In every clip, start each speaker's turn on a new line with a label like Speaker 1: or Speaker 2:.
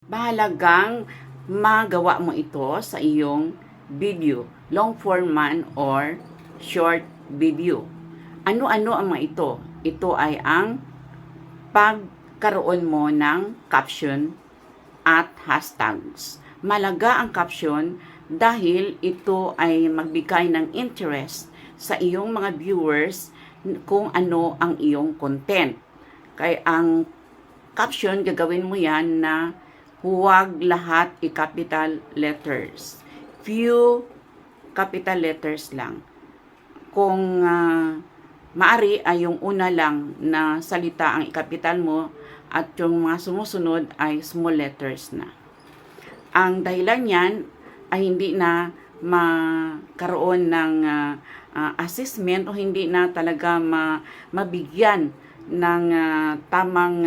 Speaker 1: Mahalagang magawa mo ito sa iyong video, long form man or short video. Ano-ano ang mga ito? Ito ay ang pagkaroon mo ng caption at hashtags. Malaga ang caption dahil ito ay magbigay ng interest sa iyong mga viewers kung ano ang iyong content. Kaya ang caption, gagawin mo yan na huwag lahat i-capital letters. Few capital letters lang. Kung maari ay yung una lang na salita ang i-capital mo at yung mga sumusunod ay small letters na. Ang dahilan niyan ay hindi na makaroon ng assessment o hindi na talaga mabigyan ng tamang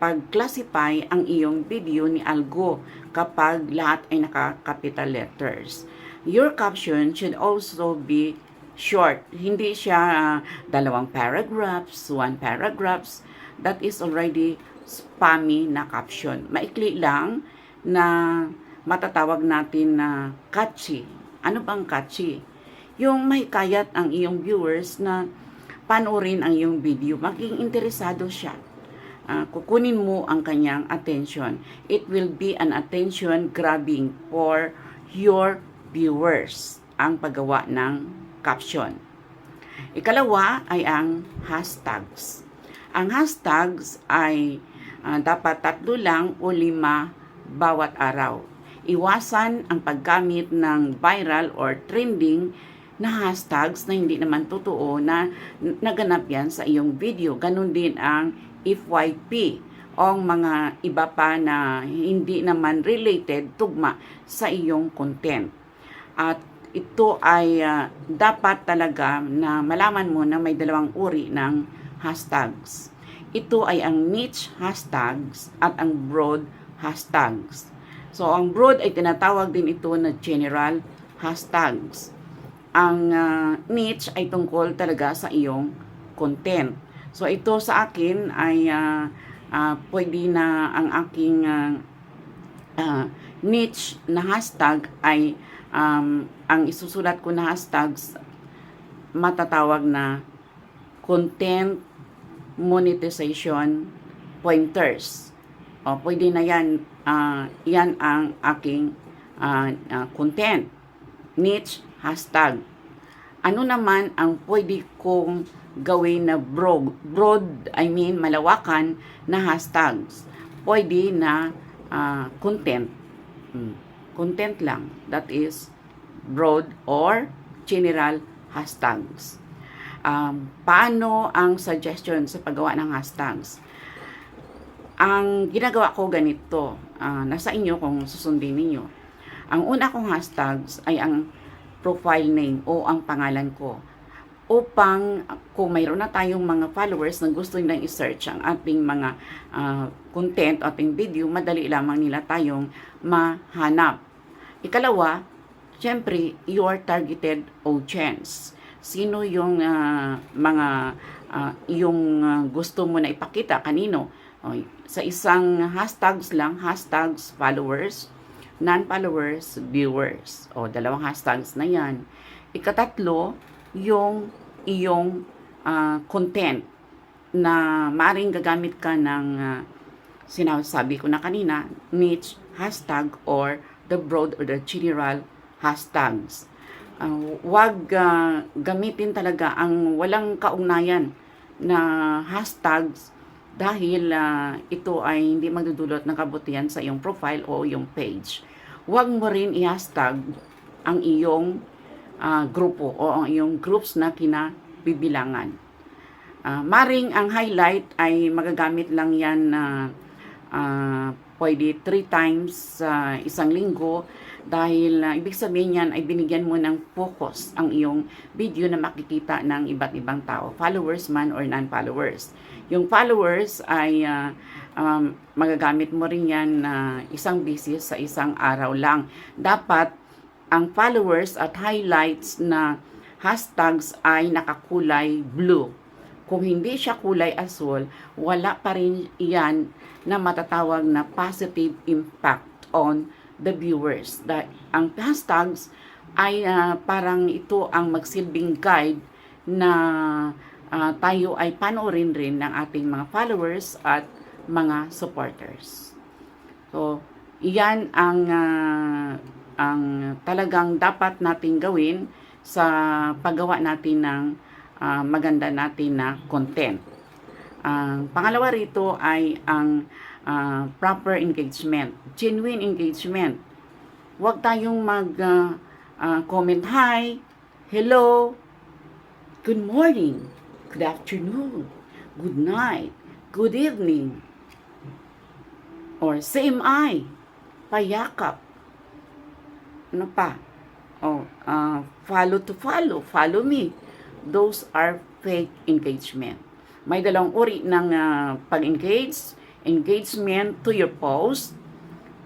Speaker 1: pag-classify ang iyong video ni Algo kapag lahat ay naka-capital letters. Your caption should also be short. Hindi siya 2 paragraphs, 1 paragraphs. That is already spammy na caption. Maikli lang na matatawag natin na catchy. Ano bang catchy? Yung mahikayat ang iyong viewers na panoorin ang iyong video, maging interesado siya. Kukunin mo ang kanyang attention. It will be an attention grabbing for your viewers ang paggawa ng caption. Ikalawa ay ang hashtags. Ang hashtags ay dapat 3 lang o 5 bawat araw. Iwasan ang paggamit ng viral or trending na hashtags na hindi naman totoo na naganap yan sa iyong video. Ganun din ang FYP o mga iba pa na hindi naman related tugma sa iyong content. At ito ay dapat talaga na malaman mo na may 2 uri ng hashtags. Ito ay ang niche hashtags at ang broad hashtags. So, ang broad ay tinatawag din ito na general hashtags. Ang niche ay tungkol talaga sa iyong content. So, ito sa akin ay pwede na ang aking niche na hashtag ay ang isusulat ko na hashtags matatawag na content monetization pointers. O, pwede na yan. Yan ang aking content. Niche hashtag. Ano naman ang pwede kong gawin na broad, I mean malawakan na hashtags? Pwede na content. Content lang. That is broad or general hashtags. Paano ang suggestion sa paggawa ng hashtags? Ang ginagawa ko ganito, nasa inyo kung susundin ninyo. Ang una kong hashtags ay ang profile name o ang pangalan ko. Upang kung mayroon na tayong mga followers na gusto nilang i-search ang ating mga content, ating video, madali lamang nila tayong mahanap. Ikalawa, syempre, your targeted audience. Sino yung yung gusto mo na ipakita, kanino? Sa isang hashtags lang, hashtags followers, non-followers, viewers. 2 hashtags na yan. Ikatatlo, yung iyong content na maaaring gagamit ka ng sinasabi ko na kanina, niche hashtag or the broad or the general hashtags. Huwag gamitin talaga ang walang kaugnayan na hashtags dahil ito ay hindi magdudulot ng kabutihan sa iyong profile o iyong page. Huwag mo rin i-hashtag ang iyong grupo o ang iyong groups na kinabibilangan. Maring ang highlight ay magagamit lang yan na pwede 3 times sa isang linggo dahil ibig sabihin yan ay binigyan mo ng focus ang iyong video na makikita ng iba't ibang tao, followers man or non-followers. Yung followers ay magagamit mo rin yan isang beses sa isang araw lang. Dapat ang followers at highlights na hashtags ay nakakulay blue Kung hindi siya kulay asul, wala pa rin yan na matatawag na positive impact on the viewers. Ang hashtags ay parang ito ang magsilbing guide na tayo ay panoorin rin ng ating mga followers at mga supporters. So, iyan ang talagang dapat nating gawin sa paggawa natin ng maganda natin na content. Ang pangalawa rito ay ang proper engagement, genuine engagement. Huwag tayong comment hi, hello, good morning, good afternoon, good night, good evening, or same I, payakap, ano pa, follow to follow me. Those are fake engagement. May dalawang uri ng pag-engage, engagement to your post.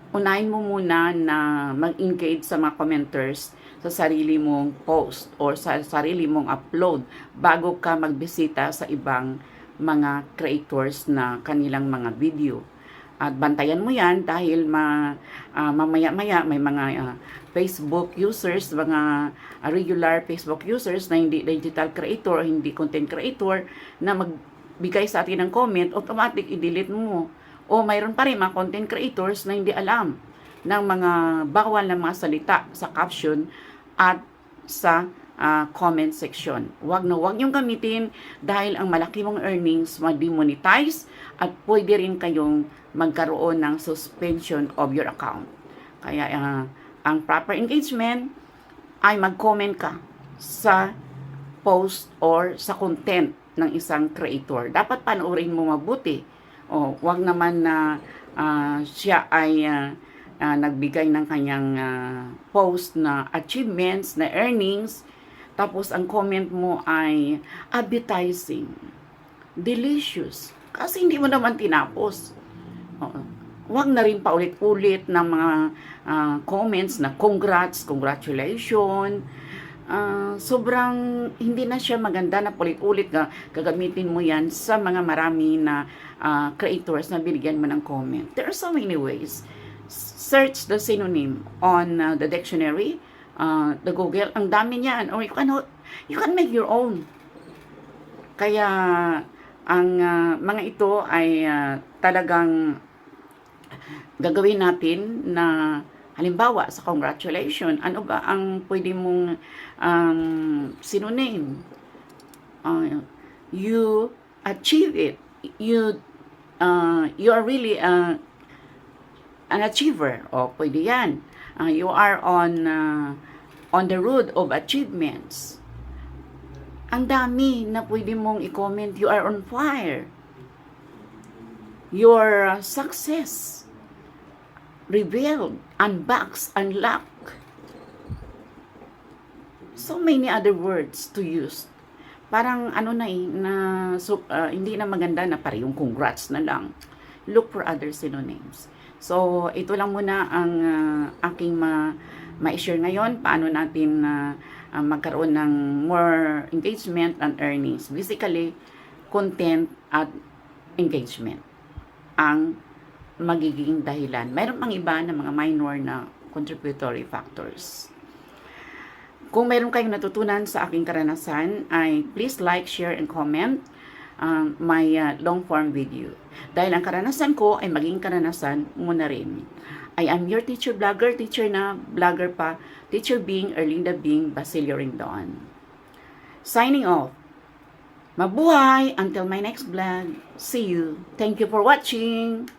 Speaker 1: Unahin mo muna na mag-engage sa mga commenters sa sarili mong post or sa sarili mong upload bago ka magbisita sa ibang mga creators na kanilang mga video. At bantayan mo yan dahil mamaya-maya may mga Facebook users, mga regular Facebook users na hindi digital creator, hindi content creator na magbigay sa atin ng comment, automatic i-delete mo. O mayroon pa rin mga content creators na hindi alam ng mga bawal na mga salita sa caption at sa comment section. Huwag niyong gamitin dahil ang malaki mong earnings ma-demonetize at pwede rin kayong magkaroon ng suspension of your account. Kaya ang proper engagement ay mag-comment ka sa post or sa content ng isang creator. Dapat panoorin mo mabuti. Huwag naman na siya ay nagbigay ng kanyang post na achievements, na earnings, tapos ang comment mo ay advertising, delicious, kasi hindi mo naman tinapos. Huwag na rin paulit-ulit ng mga comments na congrats, congratulations. Sobrang hindi na siya maganda na paulit-ulit gagamitin mo yan sa mga marami na creators na binigyan mo ng comment. There are so many ways. Search the synonym on the dictionary, the Google, ang dami niyan, or you can make your own. Kaya ang mga ito ay talagang gagawin natin na halimbawa sa congratulations, ano ba ang pwede mong synonym? You achieve it. You are really an achiever. O pwede yan. You are on the road of achievements. Ang dami na pwede mong i-comment. You are on fire. Your success revealed, unboxed, unlocked. So many other words to use. Parang hindi na maganda na parehong congrats na lang. Look for other synonyms. So, ito lang muna ang aking ma-share ngayon. Paano natin magkaroon ng more engagement and earnings. Basically, content at engagement ang magiging dahilan. Mayroon pang iba na mga minor na contributory factors. Kung mayroon kayong natutunan sa aking karanasan, ay please like, share, and comment my long form video. Dahil ang karanasan ko ay maging karanasan mo na rin. I am your teacher vlogger, teacher na, vlogger pa, teacher Bing, Erlinda Bing, Basilio Rindon. Signing off. Mabuhay until my next vlog. See you. Thank you for watching.